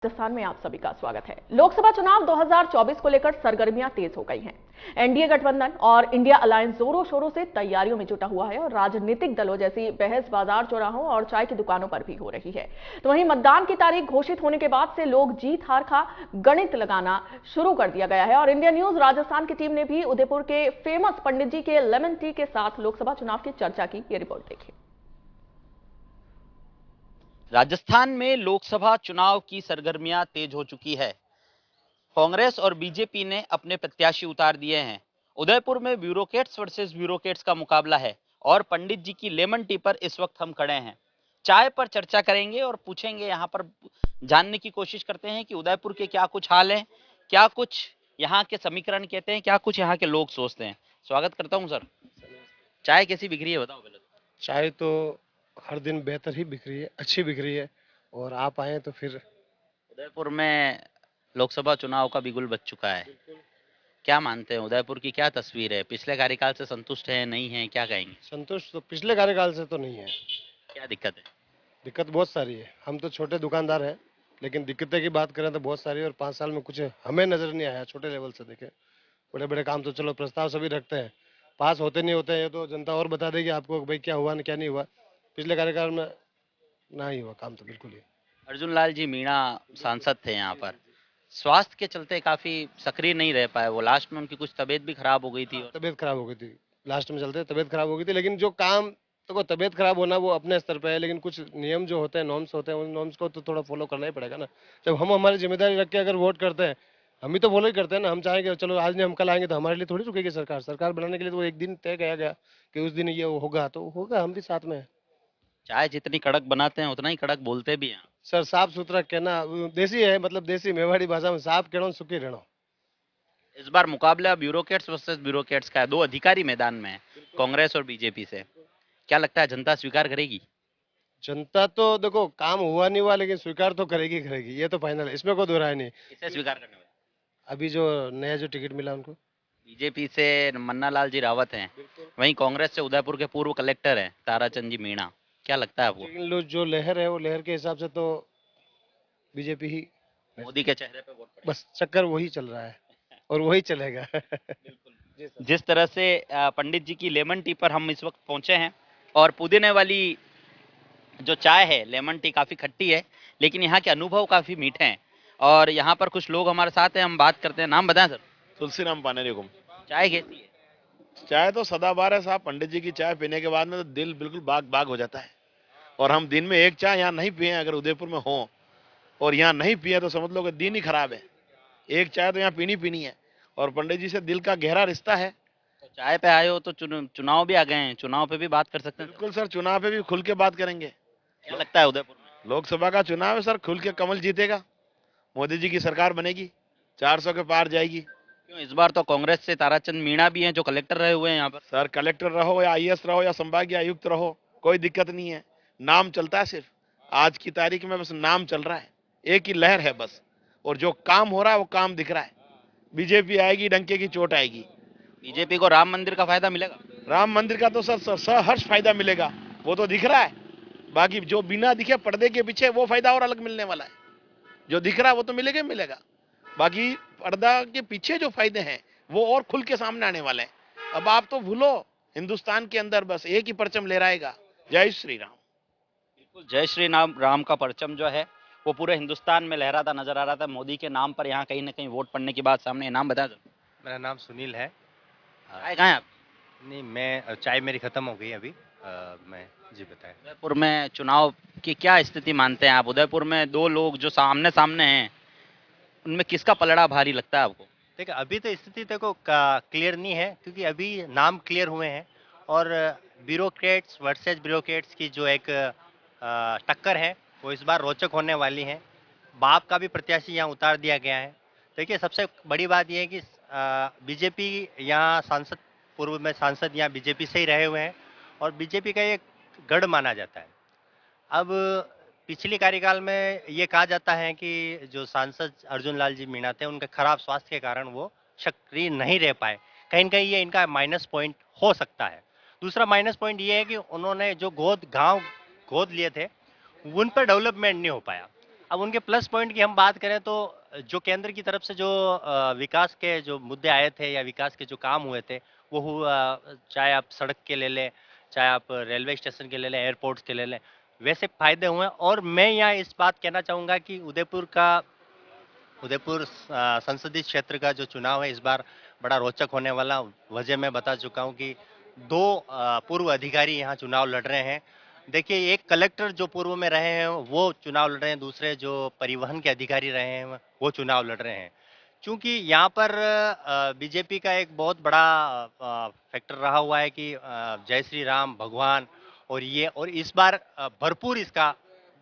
राजस्थान में आप सभी का स्वागत है। लोकसभा चुनाव 2024 को लेकर सरगर्मियां तेज हो गई हैं। एनडीए गठबंधन और इंडिया अलायंस जोरों शोरों से तैयारियों में जुटा हुआ है और राजनीतिक दलों जैसी बहस बाजार चौराहों और चाय की दुकानों पर भी हो रही है। तो वहीं मतदान की तारीख घोषित होने के बाद से लोग जीत हार का गणित लगाना शुरू कर दिया गया है और इंडिया न्यूज राजस्थान की टीम ने भी उदयपुर के फेमस पंडित जी के लेमन टी के साथ लोकसभा चुनाव की चर्चा की। ये रिपोर्ट देखिए। राजस्थान में लोकसभा चुनाव की सरगर्मियां तेज हो चुकी है। कांग्रेस और बीजेपी ने अपने प्रत्याशी उतार दिए हैं। उदयपुर में ब्यूरोक्रेट्स वर्सेस ब्यूरोक्रेट्स का मुकाबला है और पंडित जी की लेमन टी पर इस वक्त हम खड़े हैं। चाय पर चर्चा करेंगे और पूछेंगे, यहाँ पर जानने की कोशिश करते हैं कि उदयपुर के क्या कुछ हाल हैं, क्या कुछ यहाँ के समीकरण कहते हैं, क्या कुछ यहाँ के लोग सोचते हैं। स्वागत करता हूँ सर। चाय कैसी बिक रही है बताओ पहले। चाय तो हर दिन बेहतर ही बिक रही है, अच्छी बिक रही है। और आप आए तो फिर उदयपुर में लोकसभा चुनाव का बिगुल बज चुका है। क्या मानते हैं, उदयपुर की क्या तस्वीर है? पिछले कार्यकाल से संतुष्ट है, नहीं है, क्या कहेंगे? संतुष्ट तो पिछले कार्यकाल से तो नहीं है। क्या दिक्कत है? दिक्कत बहुत सारी है। हम तो छोटे दुकानदार हैं, लेकिन दिक्कतें की बात करें तो बहुत सारी है। और 5 साल में कुछ हमें नजर नहीं आया। छोटे लेवल से देखें, बड़े बड़े काम तो चलो प्रस्ताव सभी रखते हैं, पास होते नहीं होते हैं। ये तो जनता और बता देगी आपको कि भाई क्या हुआ क्या नहीं हुआ। पिछले कार्यकाल में ना ही हुआ काम तो बिल्कुल ही। अर्जुन लाल जी मीणा सांसद थे यहाँ पर, स्वास्थ्य के चलते काफी सक्रिय नहीं रह पाए। वो लास्ट में उनकी कुछ तबीयत भी खराब हो गई थी। और तबीयत खराब हो गई थी, लास्ट में चलते तबीयत खराब हो गई थी। लेकिन जो काम तो तबीयत खराब होना वो अपने स्तर पे है, लेकिन कुछ नियम जो होते हैं, नॉर्म्स होते हैं, उन नॉर्म्स को तो थोड़ा फॉलो करना ही पड़ेगा ना। जब हम हमारी जिम्मेदारी रख के अगर वोट करते हैं, हम ही तो फॉलो ही करते हैं ना। हम चाहेंगे चलो आज नहीं हम कल आएंगे, तो हमारे लिए थोड़ी रुकेगी सरकार। सरकार बनाने के लिए तो एक दिन तय किया गया कि उस दिन ये होगा तो होगा, हम भी साथ में हैं। चाय जितनी कड़क बनाते हैं उतना ही कड़क बोलते भी हैं। सर साफ सुथरा कहना देसी है, मतलब देसी मेवाड़ी भाषा में साफ कहना सुखी रहना। इस बार मुकाबला ब्यूरोक्रेट्स वर्सेस ब्यूरोक्रेट्स का है। दो अधिकारी मैदान में है, कांग्रेस और बीजेपी से। क्या लगता है, जनता स्वीकार करेगी? जनता तो देखो, काम हुआ नहीं हुआ लेकिन स्वीकार तो करेगी करेगी, ये तो फाइनल है, इसमें कोई दो राय नहीं। किसे स्वीकार करने वाले? अभी जो नया जो टिकट मिला उनको। बीजेपी से मन्ना लाल जी रावत हैं, वहीं कांग्रेस से उदयपुर के पूर्व कलेक्टर हैं ताराचंद जी मीणा। क्या लगता है आपको? लेकिन जो लहर है वो लहर के हिसाब से तो बीजेपी ही। मोदी के चेहरे पे वोट पड़ेगा। बस चक्कर वही चल रहा है और वही चलेगा। जिस तरह से पंडित जी की लेमन टी पर हम इस वक्त पहुंचे हैं, और पुदीने वाली जो चाय है, लेमन टी काफी खट्टी है, लेकिन यहाँ के अनुभव काफी मीठे हैं। और यहाँ पर कुछ लोग हमारे साथ हैं, हम बात करते हैं। नाम बताएं सर। तुलसी राम पानेरी हुकुम। चाय कैसी है? चाय तो सदाबहार है साहब। पंडित जी की चाय पीने के बाद में तो दिल बिल्कुल बाग बाग हो जाता है। और हम दिन में एक चाय यहाँ नहीं पिए अगर उदयपुर में हो और यहाँ नहीं पिए तो समझ लो कि दिन ही खराब है। एक चाय तो यहाँ पीनी पीनी है और पंडित जी से दिल का गहरा रिश्ता है। तो चाय पे आए हो तो चुनाव भी आ गए हैं, चुनाव पे भी बात कर सकते हैं। बिल्कुल सर, चुनाव पे भी खुल के बात करेंगे। क्या लगता है उदयपुर में? लोकसभा का चुनाव है सर, खुल के कमल जीतेगा। मोदी जी की सरकार बनेगी, 400 के पार जाएगी। क्यों, इस बार तो कांग्रेस से ताराचंद मीणा भी हैं जो कलेक्टर रहे हुए हैं यहाँ पर। सर कलेक्टर रहो या आईएएस रहो या संभागीय आयुक्त रहो, कोई दिक्कत नहीं है। नाम चलता है सिर्फ। आज की तारीख में बस नाम चल रहा है, एक ही लहर है बस। और जो काम हो रहा है वो काम दिख रहा है। बीजेपी आएगी, डंके की चोट आएगी। बीजेपी को राम मंदिर का फायदा मिलेगा? राम मंदिर का तो सर सहर्ष फायदा मिलेगा, वो तो दिख रहा है। बाकी जो बिना दिखे पर्दे के पीछे वो फायदा और अलग मिलने वाला है। जो दिख रहा है वो तो मिलेगा ही मिलेगा। बाकी पर्दा के पीछे जो फायदे हैं वो और खुल के सामने आने वाले हैं। अब आप तो भूलो, हिंदुस्तान के अंदर बस एक ही परचम लहराएगा, जय श्री राम। बिल्कुल, जय श्री राम का परचम जो है वो पूरे हिंदुस्तान में लहराता नजर आ रहा था। मोदी के नाम पर यहाँ कहीं ना कहीं वोट पड़ने की बात सामने। नाम बता दो। मेरा नाम सुनील है। चाय कहाँ है आप? नहीं, मैं चाय मेरी ख़त्म हो गई अभी। मैं जी बताएं। उदयपुर में चुनाव की क्या स्थिति मानते हैं आप? उदयपुर में दो लोग जो सामने सामने हैं, उनमें किसका पलड़ा भारी लगता है आपको? देखिए, अभी तो स्थिति देखो क्लियर नहीं है, क्योंकि अभी नाम क्लियर हुए हैं और ब्यूरोक्रेट्स वर्सेस ब्यूरोक्रेट्स की जो एक टक्कर है वो इस बार रोचक होने वाली है। बाप का भी प्रत्याशी यहाँ उतार दिया गया है। देखिए, सबसे बड़ी बात यह है कि बीजेपी यहाँ सांसद, पूर्व में सांसद यहाँ बीजेपी से ही रहे हुए हैं और बीजेपी का एक गढ़ माना जाता है। अब पिछले कार्यकाल में ये कहा जाता है कि जो सांसद अर्जुन लाल जी मीणा थे, उनके खराब स्वास्थ्य के कारण वो सक्रिय नहीं रह पाए। कहीं न कहीं ये इनका माइनस पॉइंट हो सकता है। दूसरा माइनस पॉइंट ये है कि उन्होंने जो गांव गोद लिए थे, उन पर डेवलपमेंट नहीं हो पाया। अब उनके प्लस पॉइंट की हम बात करें तो जो केंद्र की तरफ से जो विकास के जो मुद्दे आए थे या विकास के जो काम हुए थे वो हुआ, चाहे आप सड़क के ले लें, चाहे आप रेलवे स्टेशन के ले लें, एयरपोर्ट्स के ले लें, वैसे फायदे हुए हैं। और मैं यहाँ इस बात कहना चाहूँगा कि उदयपुर संसदीय क्षेत्र का जो चुनाव है इस बार बड़ा रोचक होने वाला। वजह मैं बता चुका हूँ कि दो पूर्व अधिकारी यहाँ चुनाव लड़ रहे हैं। देखिए, एक कलेक्टर जो पूर्व में रहे हैं वो चुनाव लड़ रहे हैं, दूसरे जो परिवहन के अधिकारी रहे हैं वो चुनाव लड़ रहे हैं। चूंकि यहाँ पर बीजेपी का एक बहुत बड़ा फैक्टर रहा हुआ है कि जय श्री राम भगवान, और इस बार भरपूर इसका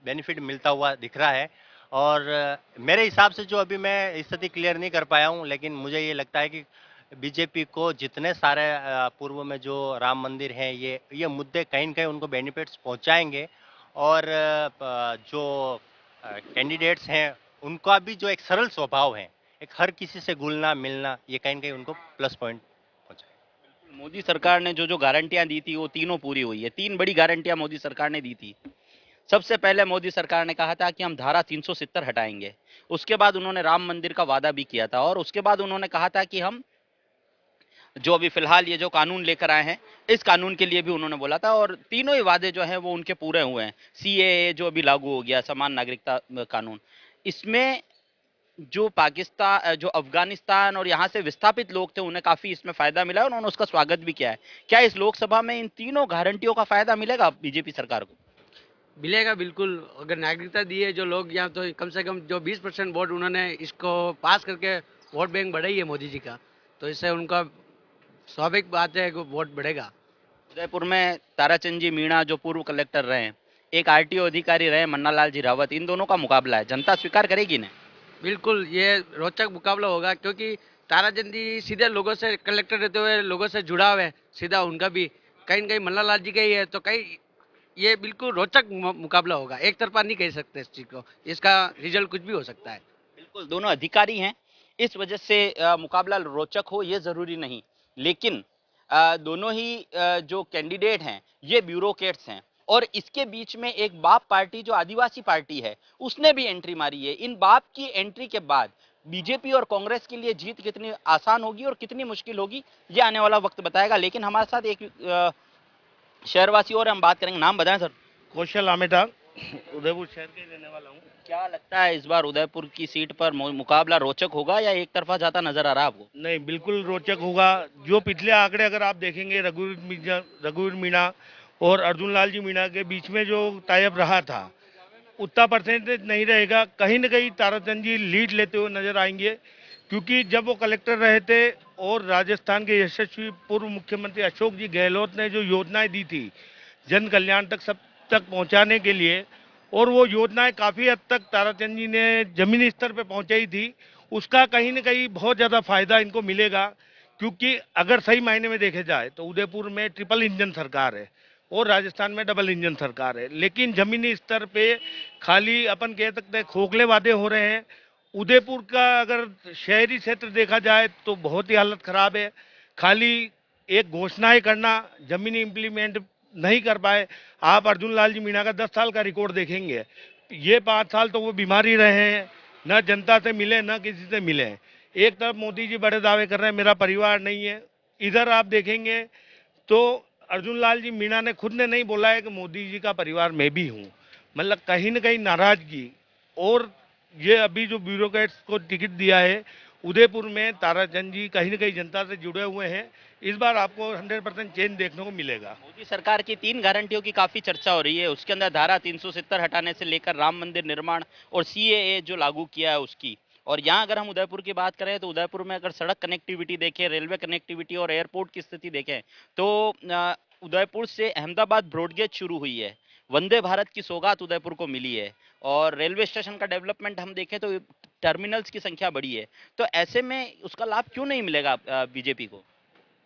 बेनिफिट मिलता हुआ दिख रहा है। और मेरे हिसाब से जो अभी मैं स्थिति क्लियर नहीं कर पाया हूँ, लेकिन मुझे ये लगता है कि बीजेपी को जितने सारे पूर्व में जो राम मंदिर हैं ये मुद्दे कहीं न कहीं उनको बेनिफिट्स पहुंचाएंगे। और जो कैंडिडेट्स हैं उनका भी जो एक सरल स्वभाव है, एक हर किसी से घुलना मिलना, ये कहीं न कहीं उनको प्लस पॉइंट पहुंचाएगा। मोदी सरकार ने जो जो गारंटियां दी थी वो तीनों पूरी हुई है। 3 बड़ी गारंटियां मोदी सरकार ने दी थी। सबसे पहले मोदी सरकार ने कहा था कि हम धारा 370 हटाएंगे। उसके बाद उन्होंने राम मंदिर का वादा भी किया था, और उसके बाद उन्होंने कहा था कि हम जो अभी फिलहाल ये जो कानून लेकर आए हैं इस कानून के लिए भी उन्होंने बोला था, और तीनों ही वादे जो हैं वो उनके पूरे हुए हैं। सीएए जो अभी लागू हो गया, समान नागरिकता कानून, इसमें जो पाकिस्तान, जो अफगानिस्तान और यहाँ से विस्थापित लोग थे उन्हें काफी इसमें फायदा मिला है, उन्होंने उसका स्वागत भी किया है। क्या इस लोकसभा में इन तीनों गारंटियों का फायदा मिलेगा बीजेपी सरकार को? मिलेगा बिल्कुल। अगर नागरिकता दी है जो लोग यहाँ, तो कम से कम जो 20% वोट उन्होंने इसको पास करके वोट बैंक बढ़ाई है मोदी जी का, तो इससे उनका स्वाभाविक बात है कि वोट बढ़ेगा। उदयपुर में ताराचंद जी मीणा जो पूर्व कलेक्टर रहे हैं, एक आरटीओ अधिकारी रहे मन्नालाल जी रावत, इन दोनों का मुकाबला है। जनता स्वीकार करेगी इन्हें? बिल्कुल ये रोचक मुकाबला होगा, क्योंकि ताराचंद जी सीधे लोगों से, कलेक्टर रहते हुए लोगों से जुड़ाव है सीधा उनका भी, कहीं न कहीं मन्नालाल जी का ही है, तो कहीं ये बिल्कुल रोचक मुकाबला होगा। एक तरफा नहीं कह सकते इस चीज को, इसका रिजल्ट कुछ भी हो सकता है। बिल्कुल, दोनों अधिकारी हैं, इस वजह से मुकाबला रोचक हो ये जरूरी नहीं, लेकिन दोनों ही जो कैंडिडेट हैं ये ब्यूरोक्रेट्स हैं, और इसके बीच में एक बाप पार्टी जो आदिवासी पार्टी है उसने भी एंट्री मारी है। इन बाप की एंट्री के बाद बीजेपी और कांग्रेस के लिए जीत कितनी आसान होगी और कितनी मुश्किल होगी ये आने वाला वक्त बताएगा। लेकिन हमारे साथ एक शहरवासी और हम बात करेंगे। नाम बताएं सर। कौशल आमेटा, उदयपुर शहर के रहने वाला हूँ। क्या लगता है इस बार उदयपुर की सीट पर मुकाबला रोचक होगा या एक तरफा जाता नजर आ रहा है आपको? नहीं, बिल्कुल रोचक होगा। जो पिछले आंकड़े अगर आप देखेंगे, रघुवीर मीणा और अर्जुन लाल जी मीणा के बीच में जो टाइप रहा था, उतना परसेंटेज नहीं रहेगा। कहीं न कहीं ताराचंद जी लीड लेते हुए नजर आएंगे, क्योंकि जब वो कलेक्टर रहे थे और राजस्थान के यशस्वी पूर्व मुख्यमंत्री अशोक जी गहलोत ने जो योजनाएं दी थी जन कल्याण तक सब तक पहुंचाने के लिए, और वो योजनाएं काफ़ी हद तक ताराचंद जी ने जमीनी स्तर पे पहुंचाई थी, उसका कहीं न कहीं बहुत ज़्यादा फायदा इनको मिलेगा। क्योंकि अगर सही मायने में देखे जाए तो उदयपुर में ट्रिपल इंजन सरकार है और राजस्थान में डबल इंजन सरकार है, लेकिन जमीनी स्तर पे खाली अपन कह सकते हैं खोखले वादे हो रहे हैं। उदयपुर का अगर शहरी क्षेत्र देखा जाए तो बहुत ही हालत खराब है। खाली एक घोषणाएं करना, जमीनी इम्प्लीमेंट नहीं कर पाए। आप अर्जुन लाल जी मीणा का 10 साल का रिकॉर्ड देखेंगे, ये 5 साल तो वो बीमार ही रहे हैं, न जनता से मिले न किसी से मिले। एक तरफ मोदी जी बड़े दावे कर रहे हैं मेरा परिवार नहीं है, इधर आप देखेंगे तो अर्जुन लाल जी मीणा ने खुद ने नहीं बोला है कि मोदी जी का परिवार मैं भी हूँ। मतलब कहीं न कहीं नाराजगी। और ये अभी जो ब्यूरोक्रेट्स को टिकट दिया है उदयपुर में, ताराचंद जी कहीं न कहीं जनता से जुड़े हुए हैं, इस बार आपको 100% चेंज देखने को मिलेगा। मोदी सरकार की 3 गारंटियों की काफी चर्चा हो रही है, उसके अंदर धारा 370 हटाने से लेकर राम मंदिर निर्माण और सीएए जो लागू किया है उसकी। और यहाँ अगर हम उदयपुर की बात करें तो उदयपुर में अगर सड़क कनेक्टिविटी देखें, रेलवे कनेक्टिविटी और एयरपोर्ट की स्थिति देखें तो उदयपुर से अहमदाबाद ब्रॉडगेज शुरू हुई है, वंदे भारत की सौगात उदयपुर को मिली है, और रेलवे स्टेशन का डेवलपमेंट हम देखें तो टर्मिनल्स की संख्या बढ़ी है। तो ऐसे में उसका लाभ क्यों नहीं मिलेगा बीजेपी को?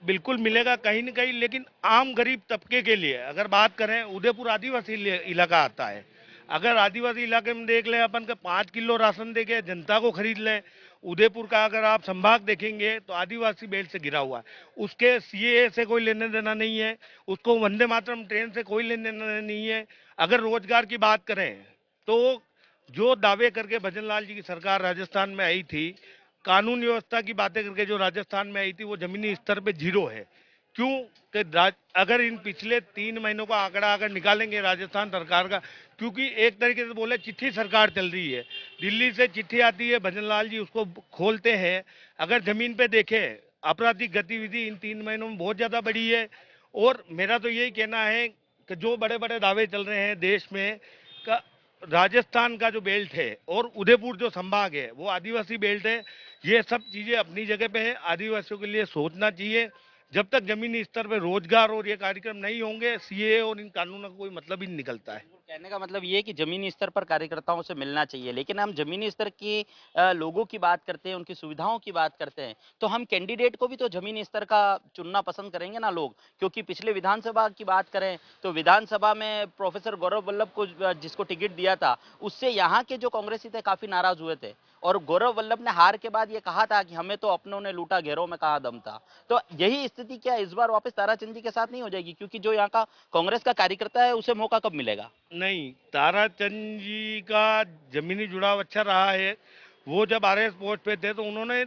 बिल्कुल मिलेगा कहीं न कहीं, लेकिन आम गरीब तबके के लिए अगर बात करें, उदयपुर आदिवासी इलाका आता है। अगर आदिवासी इलाके में देख लें अपन का 5 किलो राशन दे के जनता को खरीद लें, उदयपुर का अगर आप संभाग देखेंगे तो आदिवासी बेल्ट से घिरा हुआ है, उसके सीएए से कोई लेने देना नहीं है, उसको वंदे मातरम ट्रेन से कोई लेने देना नहीं है। अगर रोजगार की बात करें तो जो दावे करके भजनलाल जी की सरकार राजस्थान में आई थी, कानून व्यवस्था की बातें करके जो राजस्थान में आई थी, वो जमीनी स्तर पे जीरो है। क्यों कि अगर इन पिछले 3 महीनों का आंकड़ा अगर निकालेंगे राजस्थान सरकार का, क्योंकि एक तरीके से बोले चिट्ठी सरकार चल रही है, दिल्ली से चिट्ठी आती है, भजनलाल जी उसको खोलते हैं। अगर जमीन पे देखें, आपराधिक गतिविधि इन 3 महीनों में बहुत ज्यादा बढ़ी है। और मेरा तो यही कहना है कि जो बड़े बड़े दावे चल रहे हैं देश में का, राजस्थान का जो बेल्ट है और उदयपुर जो संभाग है वो आदिवासी बेल्ट है। ये सब चीजें अपनी जगह पे है, आदिवासियों के लिए सोचना चाहिए। जब तक जमीनी स्तर पे रोजगार और ये कार्यक्रम नहीं होंगे, सीए और इन कानूनों का कोई मतलब ही नहीं निकलता है। कहने का मतलब ये है कि जमीनी स्तर पर कार्यकर्ताओं से मिलना चाहिए, लेकिन हम जमीनी स्तर के लोगों की बात करते हैं, उनकी सुविधाओं की बात करते हैं, तो हम कैंडिडेट को भी तो जमीनी स्तर का चुनना पसंद करेंगे ना लोग। क्योंकि पिछले विधानसभा की बात करें तो विधानसभा में प्रोफेसर गौरव वल्लभ को जिसको टिकट दिया था, उससे यहाँ के जो कांग्रेसी थे काफी नाराज हुए थे। और गौरव वल्लभ ने हार के बाद ये कहा था कि हमें तो अपनों ने लूटा, गैरों में कहा दम था। तो यही स्थिति क्या इस बार वापस ताराचंद जी के साथ नहीं हो जाएगी? क्योंकि जो यहाँ का कांग्रेस का कार्यकर्ता है उसे मौका कब मिलेगा? नहीं, ताराचंद जी का जमीनी जुड़ाव अच्छा रहा है। वो जब आरएस पोस्ट पे थे तो उन्होंने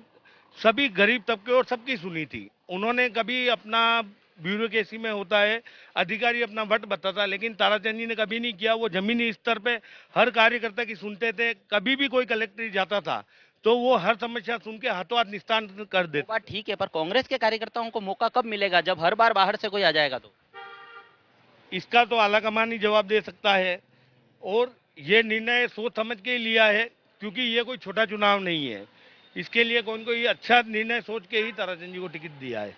सभी गरीब तबके और सबकी सुनी थी। उन्होंने कभी अपना ब्यूरोक्रेसी में होता है, अधिकारी अपना वट बताता, लेकिन ताराचंद जी ने कभी नहीं किया। वो जमीनी स्तर पे हर कार्यकर्ता की सुनते थे। कभी भी कोई कलेक्टर जाता था तो वो हर समस्या सुन के हाथों हाथ निस्तारण कर वो देते। बात ठीक है, पर कांग्रेस के कार्यकर्ताओं को मौका कब मिलेगा जब हर बार बाहर से कोई आ जाएगा तो? इसका तो आलाकमान ही जवाब दे सकता है। और ये निर्णय सोच समझ के ही लिया है, क्योंकि ये कोई छोटा चुनाव नहीं है। इसके लिए कौन को ये अच्छा निर्णय सोच के ही ताराचंद जी को टिकट दिया है।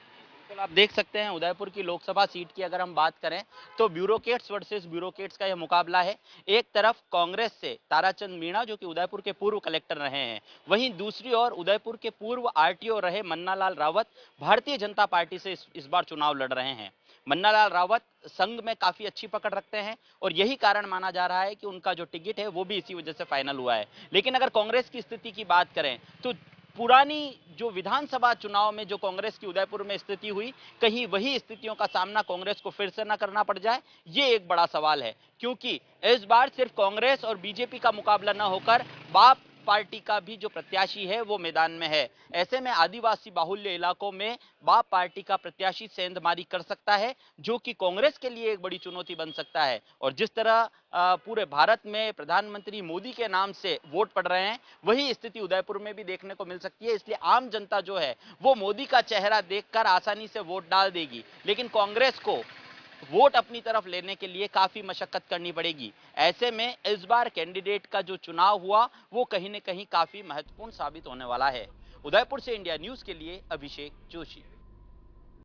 बिल्कुल, आप देख सकते हैं उदयपुर की लोकसभा सीट की अगर हम बात करें तो ब्यूरोक्रेट्स वर्सेस ब्यूरोक्रेट्स का यह मुकाबला है। एक तरफ कांग्रेस से ताराचंद मीणा जो कि उदयपुर के पूर्व कलेक्टर रहे हैं, वहीं दूसरी ओर उदयपुर के पूर्व आरटीओ रहे मन्नालाल रावत भारतीय जनता पार्टी से इस बार चुनाव लड़ रहे हैं। मन्नालाल रावत संघ में काफी अच्छी पकड़ रखते हैं और यही कारण माना जा रहा है कि उनका जो टिकट है वो भी इसी वजह से फाइनल हुआ है। लेकिन अगर कांग्रेस की स्थिति की बात करें तो पुरानी जो विधानसभा चुनाव में जो कांग्रेस की उदयपुर में स्थिति हुई, कहीं वही स्थितियों का सामना कांग्रेस को फिर से ना करना पड़ जाए, ये एक बड़ा सवाल है। क्योंकि इस बार सिर्फ कांग्रेस और बीजेपी का मुकाबला ना होकर बाप पार्टी का भी जो प्रत्याशी है वो मैदान में है। ऐसे में आदिवासी बाहुल्य इलाकों में बाप पार्टी का प्रत्याशी सेंधमारी कर सकता है, जो कि कांग्रेस के लिए एक बड़ी चुनौती बन सकता है। और जिस तरह पूरे भारत में प्रधानमंत्री मोदी के नाम से वोट पड़ रहे हैं, वही स्थिति उदयपुर में भी देखने को मिल सकती है। इसलिए आम जनता जो है वो मोदी का चेहरा देखकर आसानी से वोट डाल देगी, लेकिन कांग्रेस को वोट अपनी तरफ लेने के लिए काफी मशक्कत करनी पड़ेगी। ऐसे में इस बार कैंडिडेट का जो चुनाव हुआ वो कहीं न कहीं काफी महत्वपूर्ण साबित होने वाला है। उदयपुर से इंडिया न्यूज के लिए अभिषेक जोशी।